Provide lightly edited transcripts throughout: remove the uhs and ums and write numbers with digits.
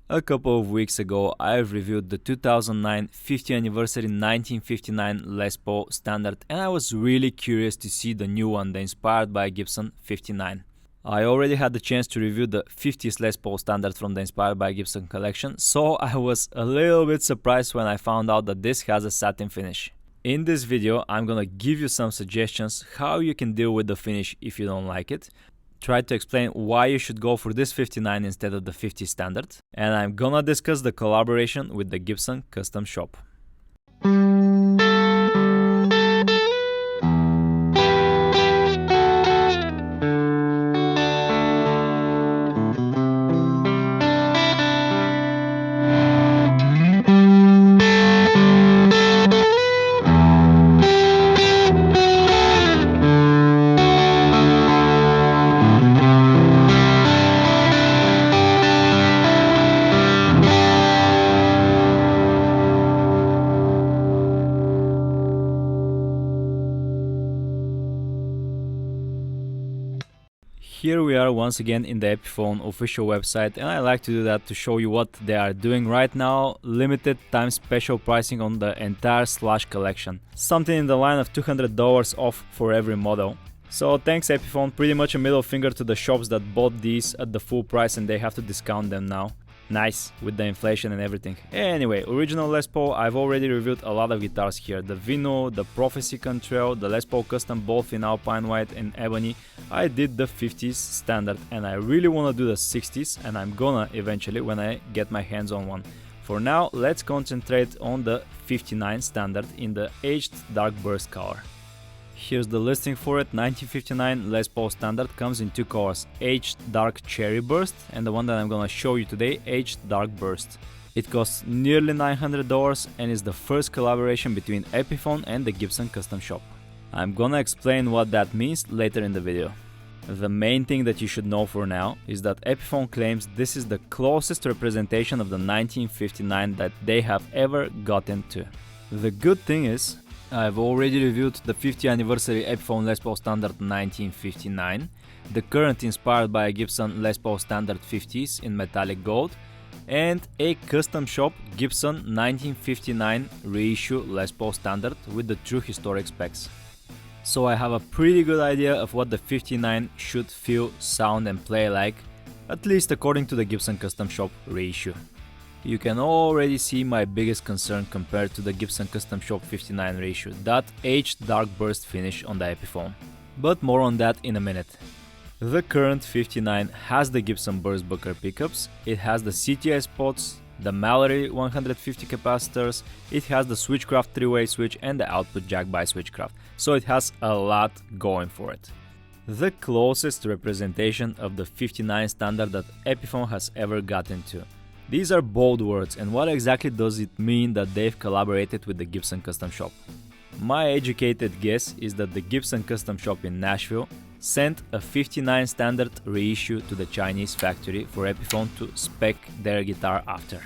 A couple of weeks ago, I've reviewed the 2009 50th anniversary 1959 Les Paul Standard, and I was really curious to see the new one, the inspired by Gibson 59. I already had the chance to review the 50th Les Paul Standard from the Inspired by Gibson collection, so I was a little bit surprised when I found out that this has a satin finish. In this video, I'm gonna give you some suggestions how you can deal with the finish if you don't like it, try to explain why you should go for this 59 instead of the 50 standard, and I'm gonna discuss the collaboration with the Gibson Custom Shop. Here we are once again in the Epiphone official website, and I like to do that to show you what they are doing right now. Limited time special pricing on the entire Slash collection. Something in the line of $200 off for every model. So thanks Epiphone, pretty much a middle finger to the shops that bought these at the full price and they have to discount them now. Nice, with the inflation and everything. Anyway, original Les Paul, I've already reviewed a lot of guitars here. The Vino, the Prophecy Contrail, the Les Paul Custom both in Alpine White and Ebony. I did the 50s standard and I really wanna do the 60s, and I'm gonna eventually when I get my hands on one. For now, let's concentrate on the 59 standard in the aged dark burst color. Here's the listing for it. 1959 Les Paul Standard comes in two colors, Aged Dark Cherry Burst and the one that I'm gonna show you today, Aged Dark Burst. It costs nearly $900 and is the first collaboration between Epiphone and the Gibson Custom Shop. I'm gonna explain what that means later in the video. The main thing that you should know for now is that Epiphone claims this is the closest representation of the 1959 that they have ever gotten to. The good thing is, I've already reviewed the 50th anniversary Epiphone Les Paul Standard 1959, the current inspired by a Gibson Les Paul Standard 50s in metallic gold, and a custom shop Gibson 1959 reissue Les Paul Standard with the true historic specs. So I have a pretty good idea of what the 59 should feel, sound and play like, at least according to the Gibson Custom Shop reissue. You can already see my biggest concern compared to the Gibson Custom Shop 59 reissue, that aged dark burst finish on the Epiphone. But more on that in a minute. The current 59 has the Gibson BurstBucker pickups, it has the CTS pots, the Mallory 150 capacitors, it has the Switchcraft 3-way switch and the output jack by Switchcraft, so it has a lot going for it. The closest representation of the 59 standard that Epiphone has ever gotten to. These are bold words, and what exactly does it mean that they've collaborated with the Gibson Custom Shop? My educated guess is that the Gibson Custom Shop in Nashville sent a 59 standard reissue to the Chinese factory for Epiphone to spec their guitar after.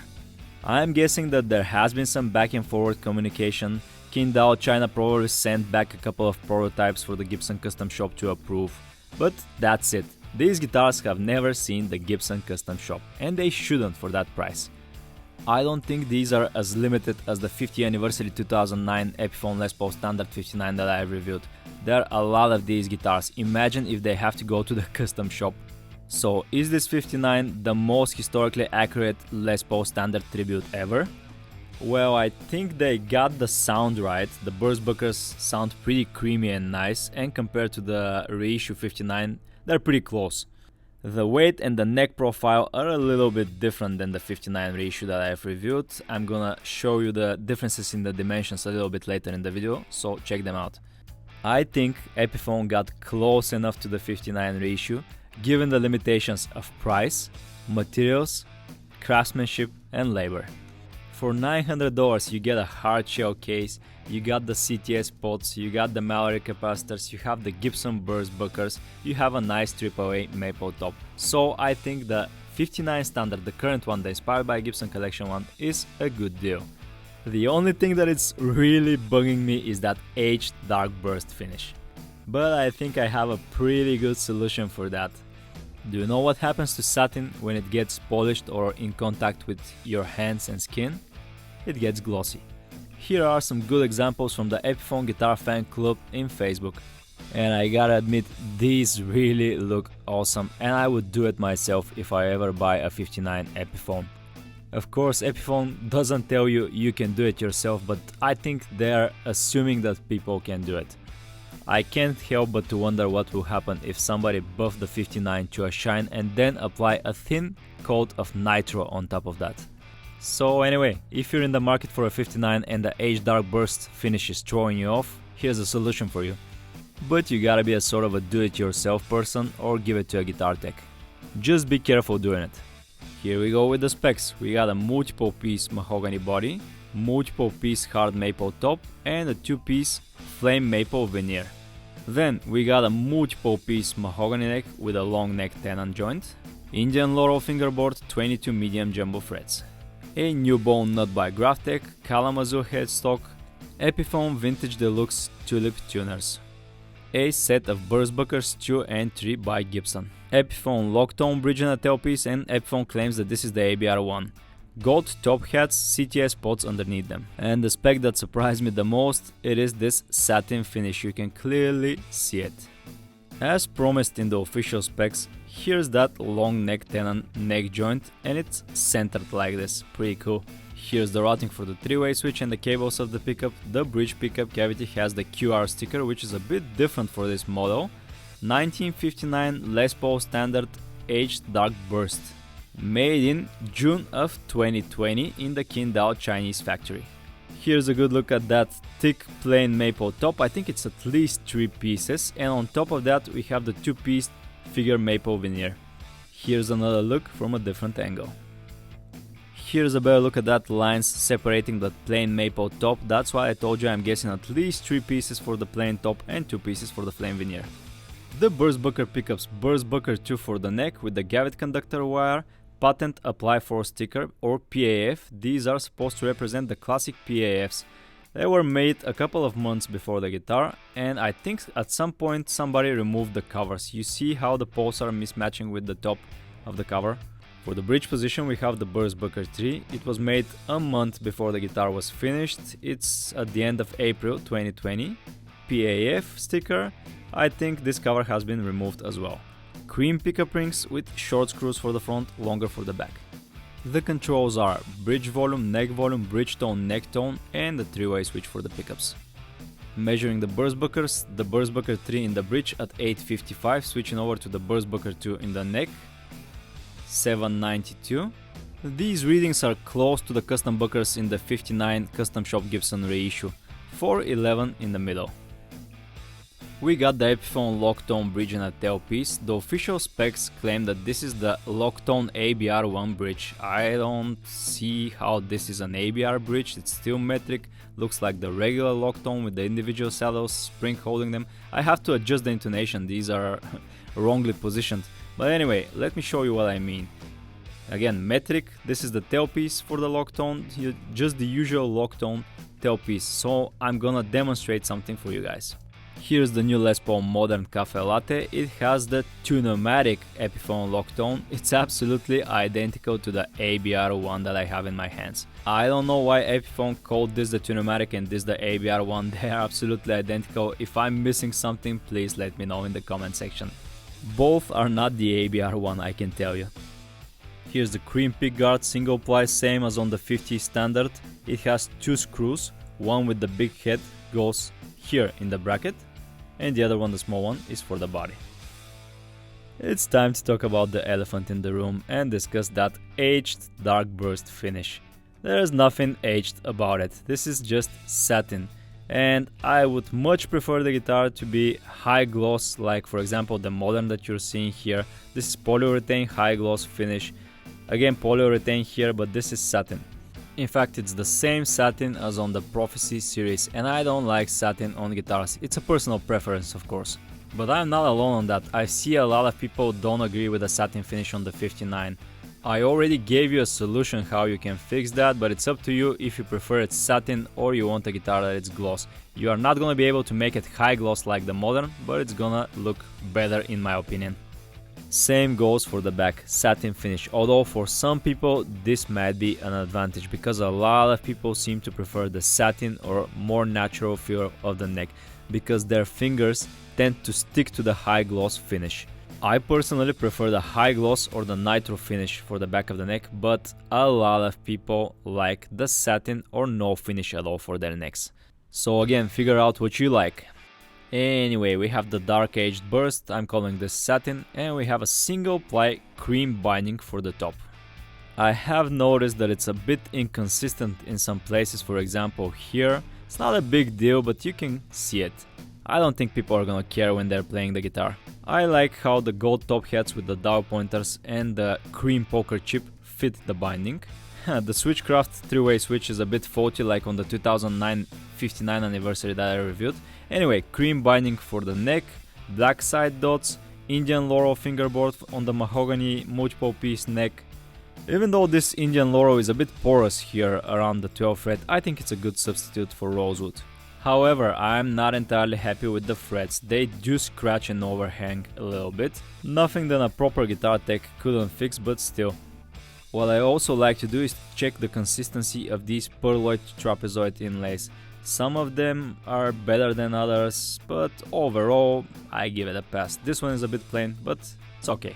I'm guessing that there has been some back and forward communication. Qingdao China probably sent back a couple of prototypes for the Gibson Custom Shop to approve, but that's it. These guitars have never seen the Gibson Custom Shop, and they shouldn't for that price. I don't think these are as limited as the 50th anniversary 2009 Epiphone Les Paul Standard 59 that I reviewed. There are a lot of these guitars, imagine if they have to go to the custom shop. So is this 59 the most historically accurate Les Paul Standard tribute ever? Well, I think they got the sound right. The BurstBuckers sound pretty creamy and nice, and compared to the reissue 59, they're pretty close. The weight and the neck profile are a little bit different than the 59 reissue that I've reviewed. I'm gonna show you the differences in the dimensions a little bit later in the video, so check them out. I think Epiphone got close enough to the 59 reissue, given the limitations of price, materials, craftsmanship and labor. For $900 you get a hardshell case, you got the CTS pots, you got the Mallory capacitors, you have the Gibson BurstBuckers, you have a nice AAA maple top. So I think the 59 standard, the current one, the inspired by Gibson collection one, is a good deal. The only thing that is really bugging me is that aged dark burst finish. But I think I have a pretty good solution for that. Do you know what happens to satin when it gets polished or in contact with your hands and skin? It gets glossy. Here are some good examples from the Epiphone Guitar Fan Club in Facebook. And I gotta admit, these really look awesome, and I would do it myself if I ever buy a 59 Epiphone. Of course, Epiphone doesn't tell you you can do it yourself, but I think they're assuming that people can do it. I can't help but to wonder what will happen if somebody buffed the 59 to a shine and then apply a thin coat of nitro on top of that. So anyway, if you're in the market for a 59 and the Age Dark Burst finish is throwing you off, here's a solution for you. But you gotta be a sort of a do-it-yourself person or give it to a guitar tech. Just be careful doing it. Here we go with the specs. We got a multiple piece mahogany body, multiple piece hard maple top, and a 2-piece flame maple veneer. Then we got a multiple piece mahogany neck with a long neck tenon joint, Indian laurel fingerboard 22 medium jumbo frets, a new bone nut by Graphtec, Kalamazoo headstock, Epiphone Vintage Deluxe tulip tuners, a set of BurstBuckers 2 and 3 by Gibson, Epiphone lock tone bridge and a tailpiece, and Epiphone claims that this is the ABR1. Gold top hats, CTS pots underneath them. And the spec that surprised me the most, it is this satin finish, you can clearly see it. As promised in the official specs, here's that long neck tenon neck joint, and it's centered like this, pretty cool. Here's the routing for the 3-way switch and the cables of the pickup. The bridge pickup cavity has the QR sticker, which is a bit different for this model. 1959 Les Paul Standard Aged Dark Burst. Made in June of 2020 in the Qingdao Chinese factory. Here's a good look at that thick plain maple top. I think it's at least 3 pieces, and on top of that we have the 2-piece figure maple veneer. Here's another look from a different angle. Here's a better look at that lines separating the plain maple top. That's why I told you I'm guessing at least 3 pieces for the plain top and 2 pieces for the flame veneer. The BurstBucker pickups, BurstBucker 2 for the neck with the Gavit conductor wire, patent apply for sticker or PAF. These are supposed to represent the classic PAFs. They were made a couple of months before the guitar, and I think at some point somebody removed the covers. You see how the poles are mismatching with the top of the cover? For the bridge position we have the BurstBucker 3. It was made a month before the guitar was finished. It's at the end of April 2020. PAF sticker. I think this cover has been removed as well. Cream pickup rings with short screws for the front, longer for the back. The controls are bridge volume, bridge tone, neck tone, and the 3-way switch for the pickups. Measuring the BurstBuckers, the BurstBucker 3 in the bridge at 855, switching over to the BurstBucker 2 in the neck, 792. These readings are close to the custom buckers in the 59 Custom Shop Gibson Reissue, 411 in the middle. We got the Epiphone lock tone bridge and a tailpiece. The official specs claim that this is the lock tone ABR1 bridge. I don't see how this is an ABR bridge, it's still metric, looks like the regular lock tone with the individual saddles, spring holding them. I have to adjust the intonation, these are wrongly positioned. But anyway, let me show you what I mean. Again, metric, this is the tailpiece for the lock tone, just the usual lock tone tailpiece. So I'm gonna demonstrate something for you guys. Here's the new Les Paul Modern Cafe Latte. It has the Tune-o-matic Epiphone lock tone. It's absolutely identical to the ABR1 that I have in my hands. I don't know why Epiphone called this the Tune-o-matic and this the ABR1. They are absolutely identical. If I'm missing something, please let me know in the comment section. Both are not the ABR1, I can tell you. Here's the cream pickguard single ply, same as on the 50 Standard. It has 2 screws, one with the big head goes here in the bracket, and the other one, the small one, is for the body. It's time to talk about the elephant in the room and discuss that aged dark burst finish. There is nothing aged about it, this is just satin, and I would much prefer the guitar to be high gloss, like for example the modern that you're seeing here. This is polyurethane high gloss finish, again polyurethane here, but this is satin. In fact, it's the same satin as on the Prophecy series, and I don't like satin on guitars. It's a personal preference, of course. But I'm not alone on that. I see a lot of people don't agree with the satin finish on the 59. I already gave you a solution how you can fix that, but it's up to you if you prefer it satin or you want a guitar that it's gloss. You are not gonna be able to make it high gloss like the modern, but it's gonna look better in my opinion. Same goes for the back, satin finish, although for some people this might be an advantage because a lot of people seem to prefer the satin or more natural feel of the neck because their fingers tend to stick to the high gloss finish. I personally prefer the high gloss or the nitro finish for the back of the neck, but a lot of people like the satin or no finish at all for their necks. So again, figure out what you like. Anyway, we have the dark aged burst, I'm calling this satin, and we have a single ply cream binding for the top. I have noticed that it's a bit inconsistent in some places, for example here. It's not a big deal, but you can see it. I don't think people are gonna care when they're playing the guitar. I like how the gold top hats with the dial pointers and the cream poker chip fit the binding. The Switchcraft 3-way switch is a bit faulty like on the 2009 59 anniversary that I reviewed. Anyway, cream binding for the neck, black side dots, Indian laurel fingerboard on the mahogany multiple piece neck. Even though this Indian laurel is a bit porous here around the 12th fret, I think it's a good substitute for rosewood. However, I'm not entirely happy with the frets, they do scratch and overhang a little bit. Nothing that a proper guitar tech couldn't fix, but still. What I also like to do is check the consistency of these pearloid trapezoid inlays. Some of them are better than others, but overall I give it a pass. This one is a bit plain, but it's okay.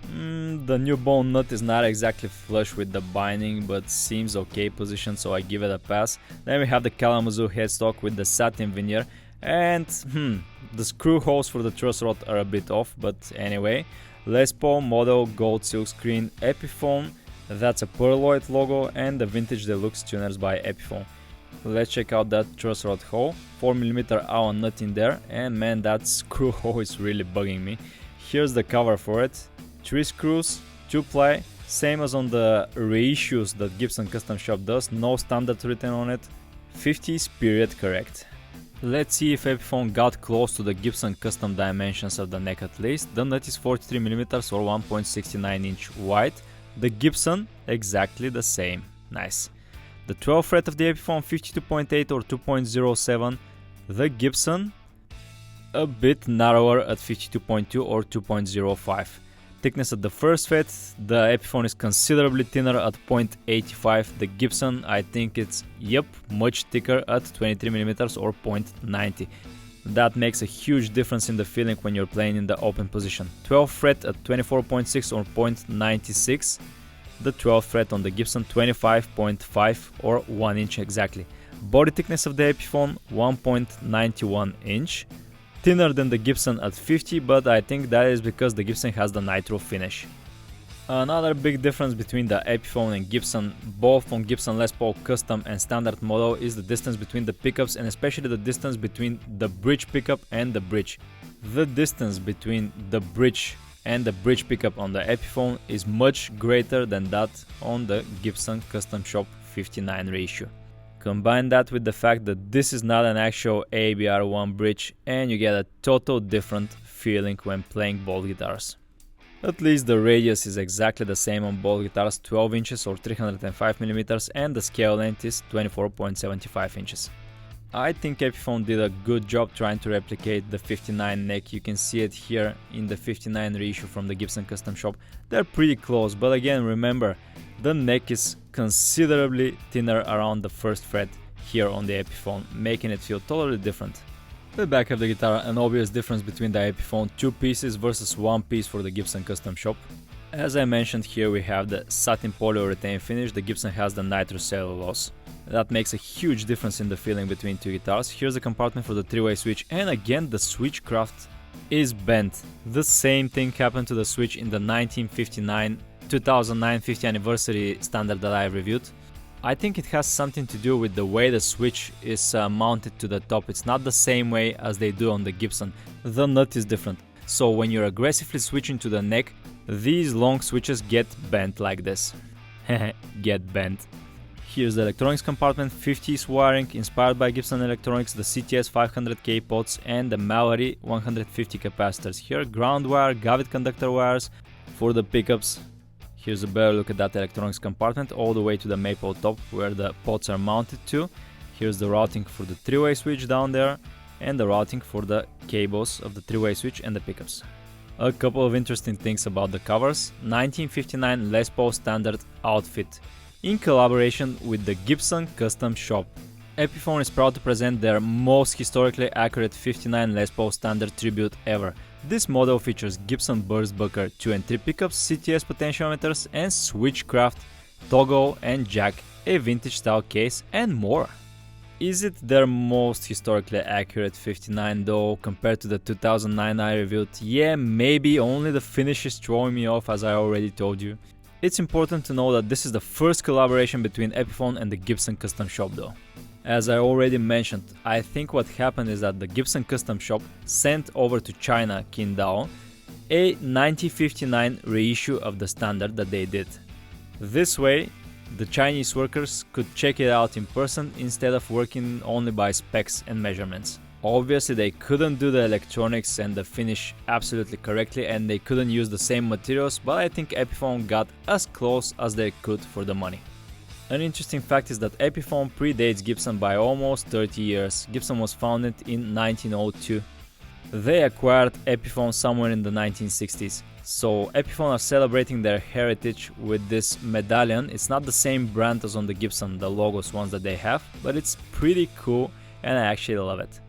The new bone nut is not exactly flush with the binding, but seems okay position, so I give it a pass. Then we have the Kalamazoo headstock with the satin veneer, and the screw holes for the truss rod are a bit off, but anyway. Les Paul model gold silk screen Epiphone, that's a pearloid logo, and the vintage deluxe tuners by Epiphone. Let's check out that truss rod hole, 4mm Allen nut in there, and man, that screw hole is really bugging me. Here's the cover for it. 3 screws, 2 ply, same as on the reissues that Gibson Custom Shop does, no standard written on it, 50s period correct. Let's see if Epiphone got close to the Gibson custom dimensions of the neck at least. The nut is 43mm or 1.69 inch wide, the Gibson exactly the same, nice. The 12th fret of the Epiphone 52.8 or 2.07, the Gibson a bit narrower at 52.2 or 2.05. Thickness at the first fret, the Epiphone is considerably thinner at 0.85. The Gibson, I think it's, much thicker at 23mm or 0.90. That makes a huge difference in the feeling when you're playing in the open position. 12th fret at 24.6 or 0.96. The 12th fret on the Gibson 25.5 or 1 inch exactly. Body thickness of the Epiphone 1.91 inch. Thinner than the Gibson at 50, but I think that is because the Gibson has the nitro finish. Another big difference between the Epiphone and Gibson, both on Gibson Les Paul Custom and Standard model, is the distance between the pickups and especially the distance between the bridge pickup and the bridge. The distance between the bridge and the bridge pickup on the Epiphone is much greater than that on the Gibson Custom Shop 59 reissue. Combine that with the fact that this is not an actual ABR1 bridge and you get a total different feeling when playing both guitars. At least the radius is exactly the same on both guitars, 12 inches or 305mm, and the scale length is 24.75 inches. I think Epiphone did a good job trying to replicate the 59 neck. You can see it here in the 59 reissue from the Gibson Custom Shop. They're pretty close, but again remember, the neck is considerably thinner around the first fret here on the Epiphone, making it feel totally different. The back of the guitar, an obvious difference between the Epiphone 2 pieces versus 1 piece for the Gibson Custom Shop. As I mentioned, here we have the satin polyurethane finish, the Gibson has the nitro cellulose. That makes a huge difference in the feeling between two guitars. Here's the compartment for the 3-way switch, and again the Switchcraft is bent. The same thing happened to the switch in the 2009 50 anniversary standard that I reviewed. I think it has something to do with the way the switch is mounted to the top. It's not the same way as they do on the Gibson. The nut is different. So when you're aggressively switching to the neck, these long switches get bent like this. Get bent. Here's the electronics compartment, 50s wiring inspired by Gibson Electronics, the CTS 500K pots and the Mallory 150 capacitors. Here ground wire, Gavit conductor wires for the pickups. Here's a better look at that electronics compartment all the way to the maple top where the pots are mounted to. Here's the routing for the 3-way switch down there and the routing for the cables of the 3-way switch and the pickups. A couple of interesting things about the covers. 1959 Les Paul Standard outfit in collaboration with the Gibson Custom Shop. Epiphone is proud to present their most historically accurate 59 Les Paul Standard tribute ever. This model features Gibson BurstBucker 2 and 3 pickups, CTS potentiometers and switchcraft, toggle and jack, a vintage style case and more. Is it their most historically accurate 59 though compared to the 2009 I reviewed? Yeah, maybe, only the finish is throwing me off, as I already told you. It's important to know that this is the first collaboration between Epiphone and the Gibson Custom Shop though. As I already mentioned, I think what happened is that the Gibson Custom Shop sent over to China, Qingdao, a 1959 reissue of the Standard that they did. This way, the Chinese workers could check it out in person instead of working only by specs and measurements. Obviously they couldn't do the electronics and the finish absolutely correctly, and they couldn't use the same materials, but I think Epiphone got as close as they could for the money. An interesting fact is that Epiphone predates Gibson by almost 30 years. Gibson was founded in 1902. They acquired Epiphone somewhere in the 1960s. So Epiphone are celebrating their heritage with this medallion. It's not the same brand as on the Gibson, the logos ones that they have, but it's pretty cool and I actually love it.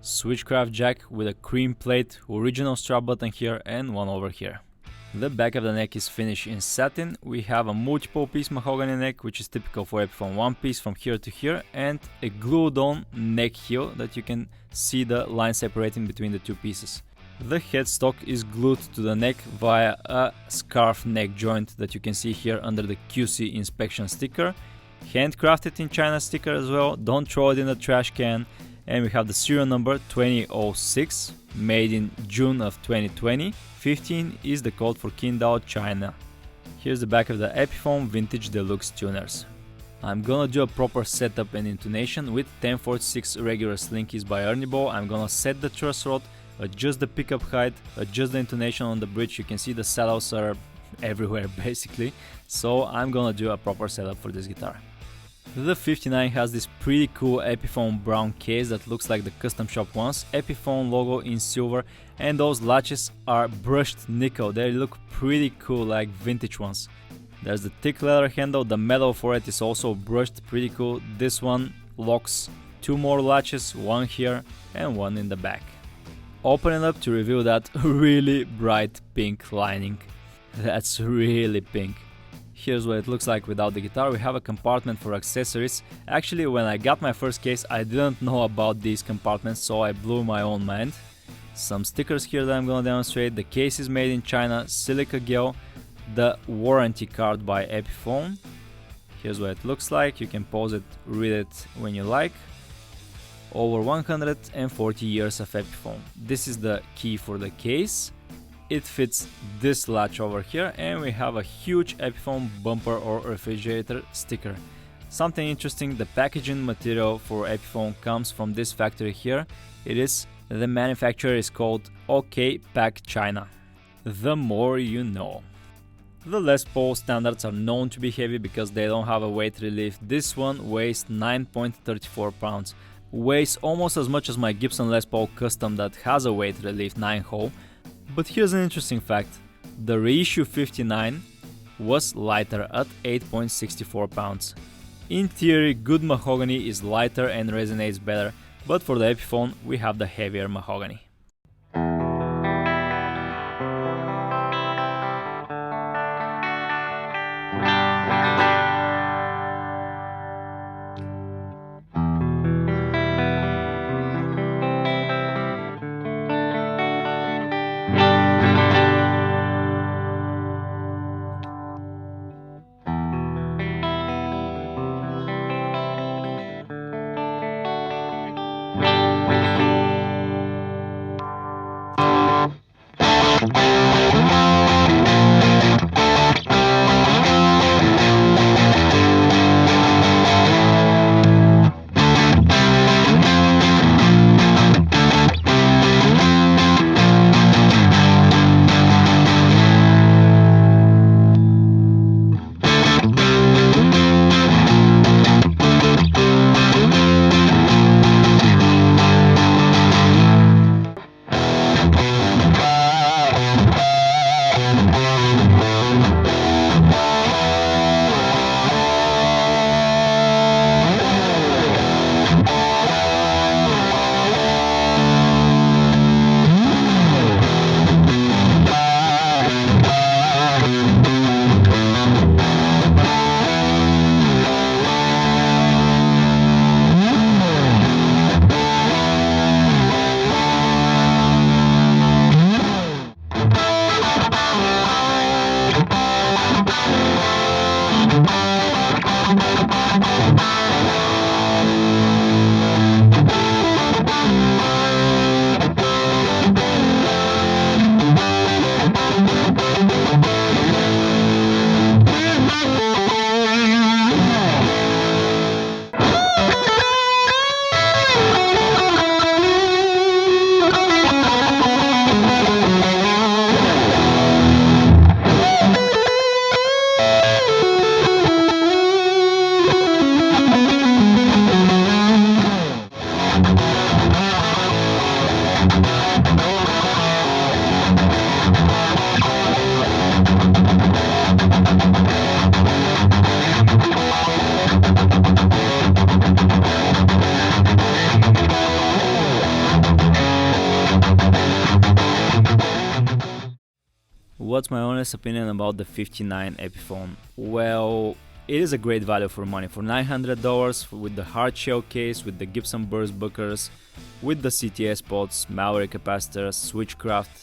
Switchcraft jack with a cream plate, original strap button here and one over here. The back of the neck is finished in satin. We have a multiple piece mahogany neck, which is typical for Epiphone, one piece from here to here, and a glued on neck heel that you can see the line separating between the two pieces. The headstock is glued to the neck via a scarf neck joint that you can see here under the QC inspection sticker. Handcrafted in China sticker as well, don't throw it in the trash can. And we have the serial number 2006, made in June of 2020. 15 is the code for Qingdao, China. Here's the back of the Epiphone Vintage Deluxe tuners. I'm gonna do a proper setup and intonation with 1046 regular slinkies by Ernie Ball. I'm gonna set the truss rod, adjust the pickup height, adjust the intonation on the bridge. You can see the saddles are everywhere basically, so I'm gonna do a proper setup for this guitar. The 59 has this pretty cool Epiphone brown case that looks like the Custom Shop ones, Epiphone logo in silver, and those latches are brushed nickel. They look pretty cool, like vintage ones. There's the thick leather handle, the metal for it is also brushed, pretty cool. This one locks two more latches, one here and one in the back. Open it up to reveal that really bright pink lining. That's really pink. Here's what it looks like without the guitar. We have a compartment for accessories. Actually, when I got my first case, I didn't know about these compartments, so I blew my own mind. Some stickers here that I'm gonna demonstrate. The case is made in China, silica gel. The warranty card by Epiphone. Here's what it looks like. You can pause it, read it when you like. Over 140 years of Epiphone. This is the key for the case. It fits this latch over here, and we have a huge Epiphone bumper or refrigerator sticker. Something interesting, the packaging material for Epiphone comes from this factory here. The manufacturer is called OK Pack China. The more you know. The Les Paul Standards are known to be heavy because they don't have a weight relief. This one weighs 9.34 pounds. Weighs almost as much as my Gibson Les Paul Custom that has a weight relief 9-hole. But here's an interesting fact. The Reissue 59 was lighter at 8.64 pounds. In theory, good mahogany is lighter and resonates better, but for the Epiphone we have the heavier mahogany. what's my honest opinion about the 59 Epiphone? Well, it is a great value for money. For $900 with the hardshell case, with the Gibson BurstBuckers, with the CTS pods, Mallory capacitors, switchcraft,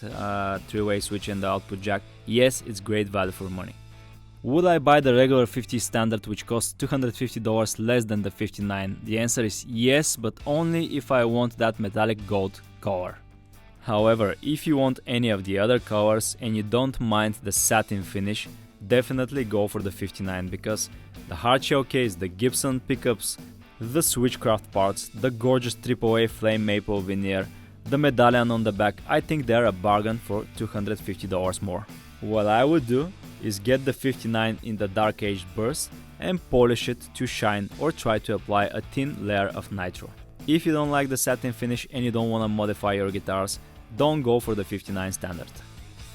three-way switch and the output jack. Yes, it's great value for money. Would I buy the regular 50 standard which costs $250 less than the 59? The answer is yes, but only if I want that metallic gold color. However, if you want any of the other colors and you don't mind the satin finish, definitely go for the 59, because the hardshell case, the Gibson pickups, the switchcraft parts, the gorgeous AAA flame maple veneer, the medallion on the back, I think they're a bargain for $250 more. What I would do is get the 59 in the dark aged burst and polish it to shine, or try to apply a thin layer of nitro. If you don't like the satin finish and you don't want to modify your guitars, don't go for the 59 standard.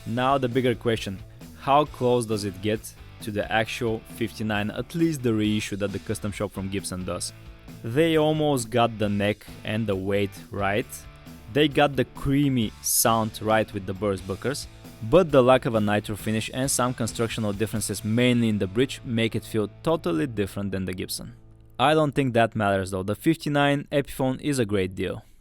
Now the bigger question, how close does it get to the actual 59, at least the reissue that the custom shop from Gibson does? They almost got the neck and the weight right, they got the creamy sound right with the BurstBuckers, but the lack of a nitro finish and some constructional differences mainly in the bridge make it feel totally different than the Gibson. I don't think that matters though, the 59 Epiphone is a great deal.